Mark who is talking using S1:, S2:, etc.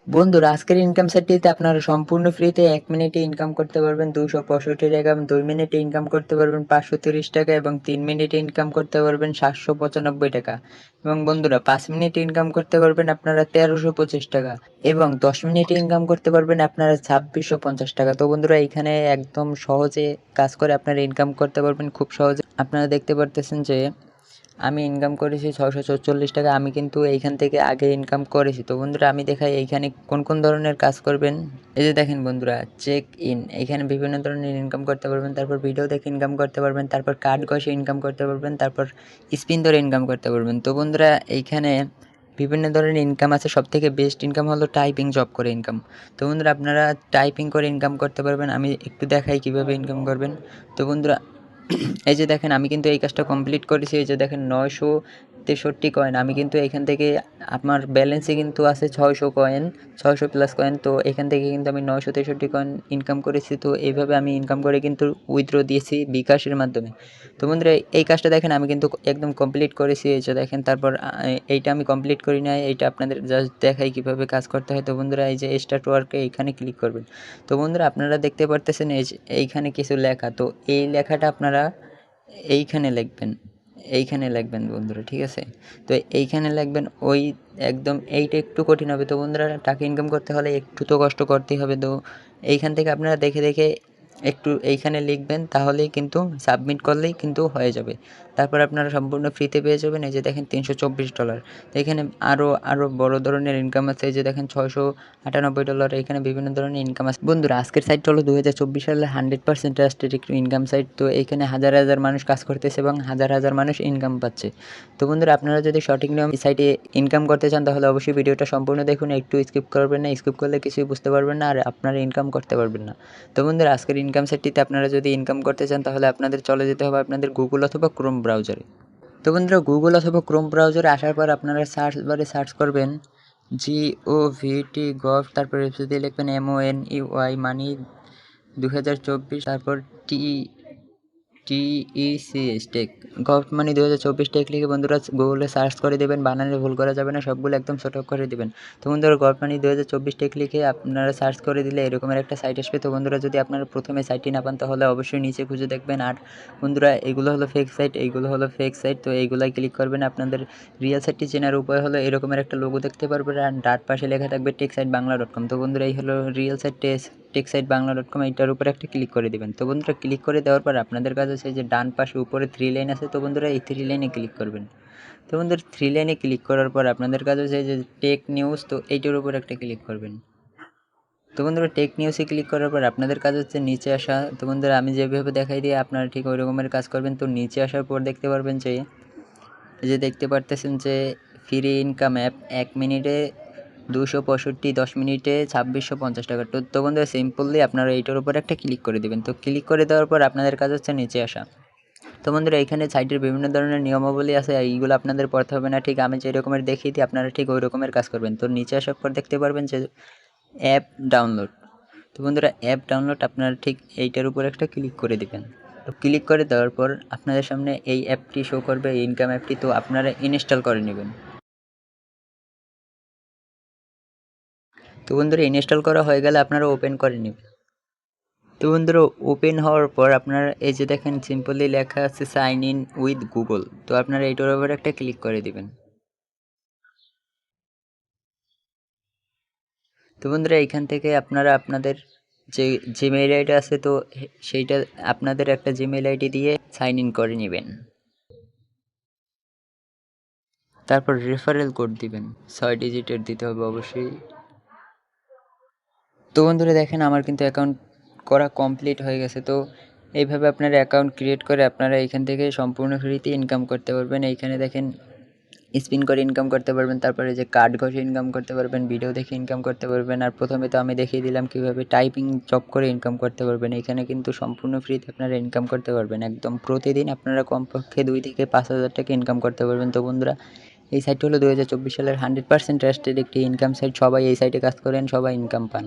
S1: বন্ধুরা আজকের ইনকাম সেটটিতে আপনারা সম্পূর্ণ ফ্রিতে 1 মিনিটে ইনকাম করতে পারবেন 265 টাকা, 2 মিনিটে ইনকাম করতে পারবেন 530 টাকা এবং 3 মিনিটে ইনকাম করতে পারবেন 795 টাকা এবং বন্ধুরা 5 মিনিটে ইনকাম করতে পারবেন আপনারা 1325 টাকা এবং 10 মিনিটে ইনকাম করতে পারবেন আপনারা 2650 টাকা। তো বন্ধুরা এইখানে একদম সহজে কাজ করে আপনারা ইনকাম করতে পারবেন খুব সহজে। আপনারা দেখতে পারতেছেন যে আমি ইনকাম করেছি 644 টাকা। আমি কিন্তু এইখান থেকে আগে ইনকাম করেছি। তো বন্ধুরা আমি দেখাই এইখানে কোন কোন ধরনের কাজ করবেন। এই যে দেখেন বন্ধুরা, চেক ইন, এখানে বিভিন্ন ধরনের ইনকাম করতে পারবেন, তারপর ভিডিও দেখে ইনকাম করতে পারবেন, তারপর কার্ড ঘষে ইনকাম করতে পারবেন, তারপর স্পিন ধরে ইনকাম করতে পারবেন। তো বন্ধুরা এইখানে বিভিন্ন ধরনের ইনকাম আছে, সব থেকে বেস্ট ইনকাম হলো টাইপিং জব করে ইনকাম। তো বন্ধুরা আপনারা টাইপিং করে ইনকাম করতে পারবেন। আমি একটু দেখাই কিভাবে ইনকাম করবেন। তো বন্ধুরা এই যে দেখেন আমি কিন্তু এই কাজটা কমপ্লিট করেছি। এই যে দেখেন 963 কয়েন। আমি কিন্তু এখান থেকে আমার ব্যালেন্সে কিন্তু আছে 600 কয়েন, 600 প্লাস কয়েন। তো এখান থেকে কিন্তু আমি 963 কয়েন ইনকাম করেছি। তো এইভাবে আমি ইনকাম করে কিন্তু উইথড্র দিয়েছি বিকাশের মাধ্যমে। তো বন্ধুরা এই কাজটা দেখেন আমি কিন্তু একদম কমপ্লিট করেছি। এই যে দেখেন তারপর এইটা আমি কমপ্লিট করি নাই, এইটা আপনাদের জাস্ট দেখাই কীভাবে কাজ করতে হয়। তো বন্ধুরা এই যে স্টার্ট ওয়ার্কে এইখানে ক্লিক করবেন। তো বন্ধুরা আপনারা দেখতে পারতেছেন এই যে এইখানে কিছু লেখা। তো এই লেখাটা আপনারা এইখানে লিখবেন, এইখানে লিখবেন বন্ধুরা, ঠিক আছে? তো এইখানে লিখবেন ওই একদম এইটা একটু কঠিন হবে। তো বন্ধুরা টাকা ইনকাম করতে হলে একটু তো কষ্ট করতেই হবে। তো এইখান থেকে আপনারা দেখে দেখে একটু এইখানে লিখবেন, তাহলেই কিন্তু সাবমিট করলেই কিন্তু হয়ে যাবে। তারপর আপনারা সম্পূর্ণ ফ্রিতে পেয়ে যাবেন। এই যে দেখেন $324। তো এখানে আরও বড় ধরনের ইনকাম আছে। এই যে দেখেন $698। এখানে বিভিন্ন ধরনের ইনকাম আছে। বন্ধুরা আজকের সাইটটা হলো 2024 সালের 100% ট্রাস্টেড একটি ইনকাম সাইট। তো এইখানে হাজার হাজার মানুষ কাজ করতেছে এবং হাজার হাজার মানুষ ইনকাম পাচ্ছে। তো বন্ধুরা আপনারা যদি সঠিক নিয়ম এই সাইটে ইনকাম করতে চান তাহলে অবশ্যই ভিডিওটা সম্পূর্ণ দেখুন, একটু স্কিপ করবেন না। স্কিপ করলে কিছুই বুঝতে পারবেন না আর আপনারা ইনকাম করতে পারবেন না। তো বন্ধুরা আজকের ইনকাম সেটটিতে আপনারা যদি ইনকাম করতে চান তাহলে আপনাদের চলে যেতে হবে আপনাদের গুগল অথবা ক্রোম ব্রাউজারে। তো বন্ধুরা গুগল অথবা ক্রোম ব্রাউজারে আসার পর আপনারা সার্চ বারে সার্চ করবেন GOVT তারপর ওয়েবসাইটে লিখবেন MONEY মানি 2024, তারপর TECH টেক গভট মানি 2024 টেক লিখে বন্ধুরা গুগলে সার্চ করে দেবেন। বানানে ভুল করা যাবে না, সবগুলো একদম সঠিক করে দেবেন। তো বন্ধুরা গভট মানি 2024 টেক লিখে আপনারা সার্চ করে দিলে এরকমের একটা সাইট আসবে। তো বন্ধুরা যদি আপনারা প্রথমে সাইটটি না পান তাহলে অবশ্যই নিচে খুঁজে দেখবেন। আর বন্ধুরা এগুলো হলো ফেক সাইট, এইগুলো হলো ফেক সাইট। তো এইগুলাই ক্লিক করবেন। আপনাদের রিয়েল সাইটটি চেনার উপায় হলো এরকমের একটা লোগো দেখতে পারবেন আর ডান পাশে লেখা থাকবে techsitebangla.com। তো বন্ধুরা এই হলো রিয়েল সাইট techsitebangla.com, এইটার উপরে একটা ক্লিক করে দিবেন। তো বন্ধুরা ক্লিক করে দেওয়ার পর আপনাদের কাছে আছে যে ডান পাশে উপরে 3 লাইন আছে। তো বন্ধুরা এই 3 লাইনে ক্লিক করবেন। তো বন্ধুরা 3 লাইনে ক্লিক করার পর আপনাদের কাছে আছে যে টেক নিউজ, তো এইটার উপর একটা ক্লিক করবেন। তো বন্ধুরা টেক নিউজে ক্লিক করার পর আপনাদের কাজ হচ্ছে নিচে আসা। তো বন্ধুরা আমি যেভাবে দেখাই দিই আপনারা ঠিক ওই রকমের কাজ করবেন। তো নিচে আসার পর দেখতে পারবেন যে এই যে দেখতে পারতেছেন যে ফ্রি ইনকাম অ্যাপ 1 মিনিটে 265, 10 মিনিটে 2650 টাকা। তো বন্ধুরা সিম্পলি আপনারা এইটার উপর একটা ক্লিক করে দেবেন। তো ক্লিক করে দেওয়ার পর আপনাদের কাজ হচ্ছে নিচে আসা। তো বন্ধুরা এখানে সাইটের বিভিন্ন ধরনের নিয়মাবলী আছে, এইগুলো আপনাদের পড়তে হবে না। ঠিক আমি যে রকমের দেখিয়ে দিই আপনারা ঠিক ওই রকমের কাজ করবেন। তো নিচে আসার পর দেখতে পারবেন যে অ্যাপ ডাউনলোড। তো বন্ধুরা অ্যাপ ডাউনলোড আপনারা ঠিক এইটার উপর একটা ক্লিক করে দিবেন। তো ক্লিক করে দেওয়ার পর আপনাদের সামনে এই অ্যাপটি শো করবে, এই ইনকাম অ্যাপটি। তো আপনারা ইনস্টল করে নেবেন। তো বন্ধুরা ইনস্টল করা হয়ে গেলে আপনারা ওপেন করে নেবেন। তো বন্ধুরা ওপেন হওয়ার পর আপনারা এই যে দেখেন সিম্পলি লেখা আছে সাইন ইন উইথ গুগল। তো আপনারা এইটার উপর একটা ক্লিক করে দিবেন। তো বন্ধুরা এইখান থেকে আপনারা আপনাদের যে জিমেইল আইডি আছে তো সেইটা আপনাদের একটা জিমেইল আইডি দিয়ে সাইন ইন করে নেবেন। তারপর রেফারেল কোড দিবেন, 6 ডিজিটের দিতে হবে অবশ্যই। তো বন্ধুরা দেখেন আমার কিন্তু অ্যাকাউন্ট করা কমপ্লিট হয়ে গেছে। তো এইভাবে আপনারা অ্যাকাউন্ট ক্রিয়েট করে আপনারা এইখান থেকে সম্পূর্ণ ফ্রিতে ইনকাম করতে পারবেন। এইখানে দেখেন স্পিন করে ইনকাম করতে পারবেন, তারপরে যে কার্ড ঘষে ইনকাম করতে পারবেন, ভিডিও দেখে ইনকাম করতে পারবেন। আর প্রথমে তো আমি দেখিয়ে দিলাম কীভাবে টাইপিং জব করে ইনকাম করতে পারবেন। এইখানে কিন্তু সম্পূর্ণ ফ্রিতে আপনারা ইনকাম করতে পারবেন। একদম প্রতিদিন আপনারা কমপক্ষে 2 থেকে 5,000 টাকা ইনকাম করতে পারবেন। তো বন্ধুরা এই সাইটটি হলো 2024 সালের 100% ট্রাস্টেড একটি ইনকাম সাইট। সবাই এই সাইটে কাজ করেন, সবাই ইনকাম পান।